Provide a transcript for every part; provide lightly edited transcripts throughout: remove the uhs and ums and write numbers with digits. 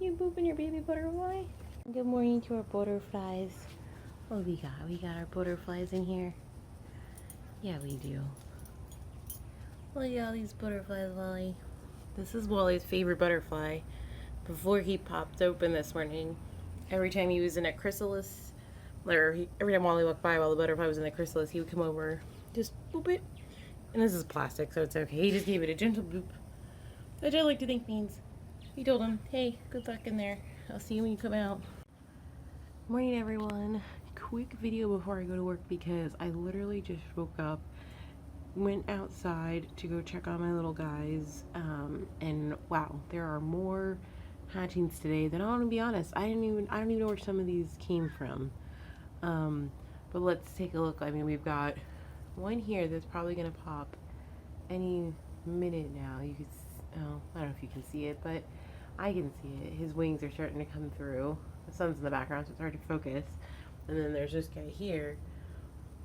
You booping your baby butterfly? Good morning to our butterflies. What we got? We got our butterflies in here. Yeah, we do. Look at all these butterflies, Wally. This is Wally's favorite butterfly. Before he popped open this morning, every time he was in a chrysalis, every time Wally walked by while the butterfly was in the chrysalis, he would come over, just boop it. And this is plastic, so it's okay. He just gave it a gentle boop, which I like to think means he told him, hey, good luck in there. I'll see you when you come out. Morning, everyone. Quick video before I go to work because I literally just woke up, went outside to go check on my little guys, and wow, there are more hatchings today than, I want to be honest, I don't even know where some of these came from. But let's take a look. I mean, we've got one here that's probably gonna pop any minute now. You can, oh, I don't know if you can see it, but I can see it. His wings are starting to come through. The sun's in the background, so it's hard to focus. And then there's this guy here.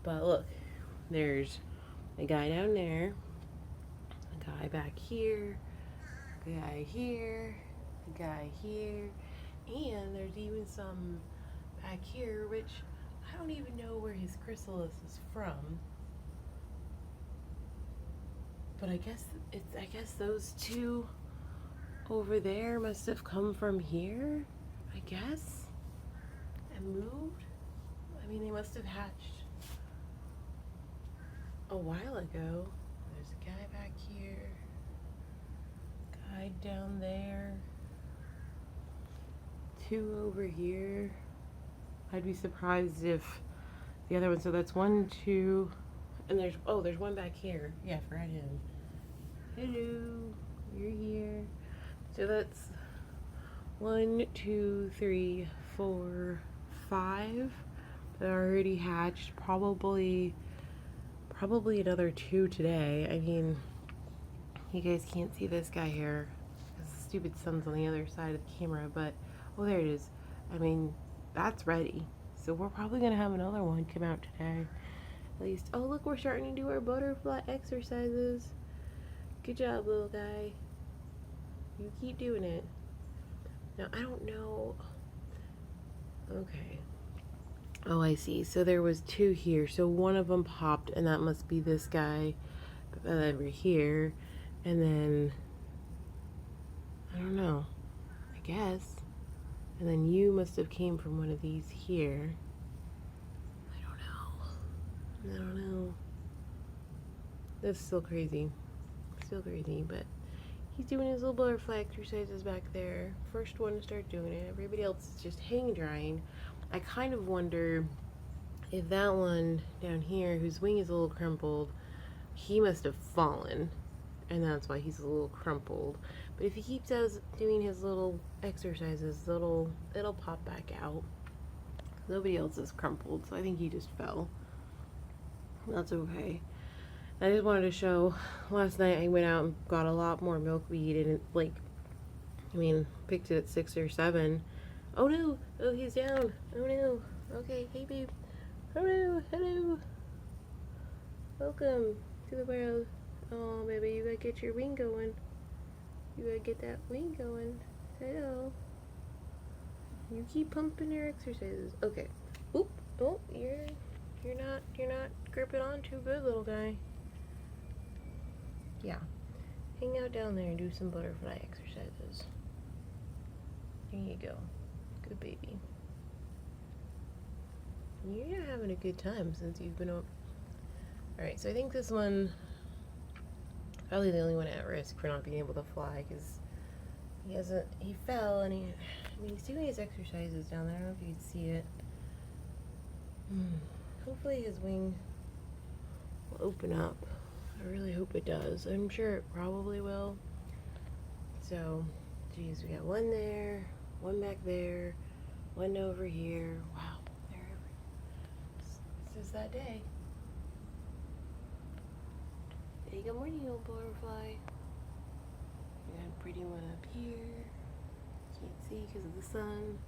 But look, there's a guy down there, a guy back here, a guy here, a guy here, and there's even some back here, which I don't even know where his chrysalis is from. But I guess those two over there must have come from here, I guess, and moved. I mean, they must have hatched a while ago. There's a guy back here, guy down there, two over here. I'd be surprised if the other one, so that's one, two, and there's one back here. Yeah, I forgot him. Hello, you're here. So that's 1, 2, 3, 4, 5 that are already hatched. Probably another 2 today. I mean, you guys can't see this guy here because the stupid sun's on the other side of the camera, but oh, there it is. I mean, that's ready. So we're probably gonna have another one come out today. At least, oh look, we're starting to do our butterfly exercises. Good job, little guy. You keep doing it. Now, I don't know. Okay. Oh, I see. So there was 2 here. So one of them popped, and that must be this guy over here. And then, I don't know. I guess. And then you must have came from one of these here. I don't know. That's still crazy. But he's doing his little butterfly exercises back there. First one to start doing it. Everybody else is just hang drying. I kind of wonder if that one down here, whose wing is a little crumpled, he must have fallen, and that's why he's a little crumpled. But if he keeps doing his little exercises, it'll pop back out. Nobody else is crumpled, so I think he just fell. That's okay. I just wanted to show, last night I went out and got a lot more milkweed, and picked it at 6 or 7. Oh no! Oh, he's down! Oh no! Okay, hey babe. Hello, hello. Welcome to the world. Oh baby, you gotta get your wing going. You gotta get that wing going. Hello. You keep pumping your exercises. Okay. Oop! Oh, you're not gripping on too good, little guy. Yeah. Hang out down there and do some butterfly exercises. There you go. Good baby. You're having a good time since you've been up. Alright, so I think this one probably the only one at risk for not being able to fly because he fell and he's doing his exercises down there. I don't know if you can see it. Hopefully his wing will open up. I really hope it does. I'm sure it probably will. So, geez, we got one there, one back there, one over here. Wow, they're everywhere. This is that day. Hey, good morning, old butterfly. We got a pretty one up here. Can't see because of the sun.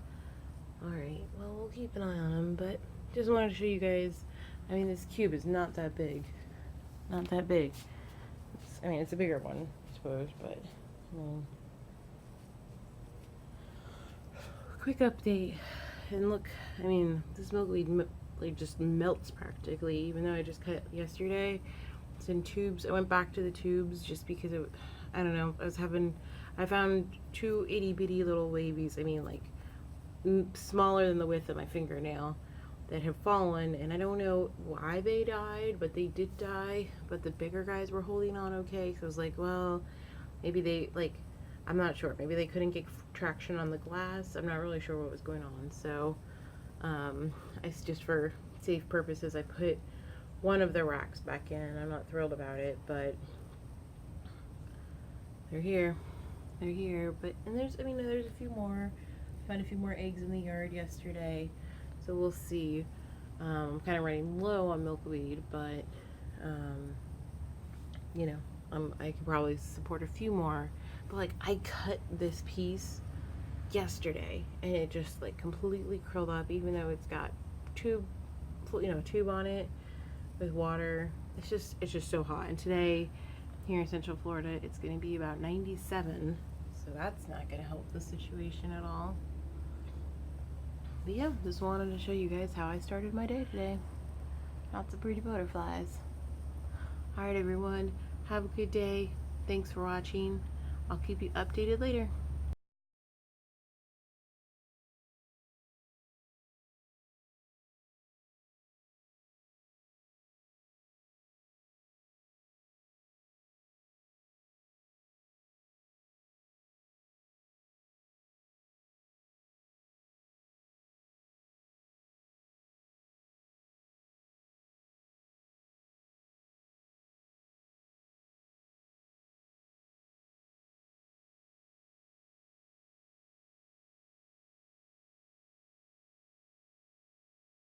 Alright, well, we'll keep an eye on them, but just wanted to show you guys. I mean, this cube is not that big. Not that big. It's a bigger one, I suppose, but quick update. And look, I mean, this milkweed like just melts practically, even though I just cut it yesterday. It's in tubes. I went back to the tubes just because it, I don't know, I found two itty bitty little wavies, I mean like smaller than the width of my fingernail, that have fallen, and I don't know why they died, but they did die. But the bigger guys were holding on okay, so I was like, well, maybe they, like, I'm not sure, maybe they couldn't get traction on the glass. I'm not really sure what was going on. So I just, for safe purposes, I put one of the racks back in. I'm not thrilled about it, but they're here. But, and there's, I mean, there's a few more. Found a few more eggs in the yard yesterday, so we'll see. I'm kind of running low on milkweed, but you know, I could probably support a few more. But like, I cut this piece yesterday, and it just like completely curled up, even though it's got tube on it with water. It's just so hot. And today, here in Central Florida, it's going to be about 97, so that's not going to help the situation at all. But yeah, just wanted to show you guys how I started my day today. Lots of pretty butterflies. Alright everyone, have a good day. Thanks for watching. I'll keep you updated later.